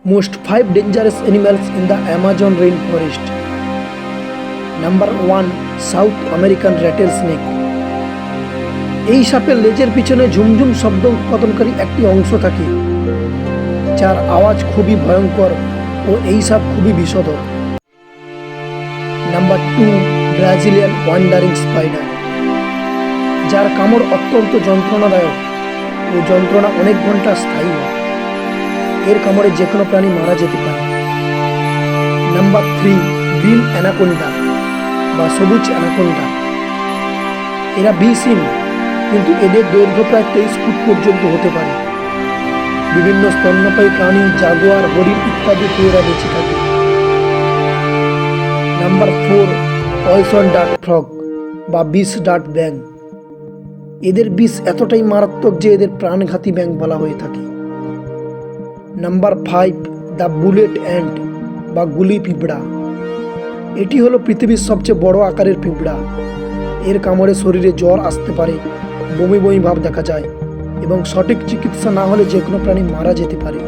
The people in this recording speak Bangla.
Most 5 dangerous animals in the Amazon rainforest. Number 1. South American rattlesnake. এই সাপের লেজের পিছনে ঝুমঝুম শব্দ উৎপাদনকারী একটি অংশ থাকে, যার আওয়াজ খুবই ভয়ঙ্কর ও এই সাপ খুবই বিষধর। নাম্বার 2. ব্রাজিলিয়ান ওয়ান্ডারিং স্পাইডার, যার কামড় অত্যন্ত যন্ত্রণাদায়ক ও যন্ত্রণা অনেক ঘন্টা স্থায়ী হয়। এর কামড়ে যে কোনো প্রাণী মারা যেতে পারে। নাম্বার 3. গ্রিন অ্যানাকোন্ডা বা সবুজ অ্যানাকোন্ডা। এরা বিষহীন, কিন্তু এদের দৈর্ঘ্য প্রায় 23 ফুট পর্যন্ত হতে পারে। বিভিন্ন স্তন্যপায়ী প্রাণী, জাগুয়ার, হরিণ ইত্যাদি খেয়ে এরা বেঁচে থাকে। নাম্বার 4. পয়জন ডার্ট ফ্রগ বা বিষ ডার্ট ব্যাঙ। এদের বিষ এতটাই মারাত্মক যে এদের প্রাণঘাতী ব্যাঙ বলা হয়ে থাকে। নাম্বার 5. দ্য বুলেট অ্যান্ট বা গুলি পিঁপড়া। এটি হলো পৃথিবীর সবচেয়ে বড় আকারের পিঁপড়া। এর কামড়ে শরীরে জ্বর আসতে পারে, বমি বমি ভাব দেখা যায় এবং সঠিক চিকিৎসা না হলে যে কোনো প্রাণী মারা যেতে পারে।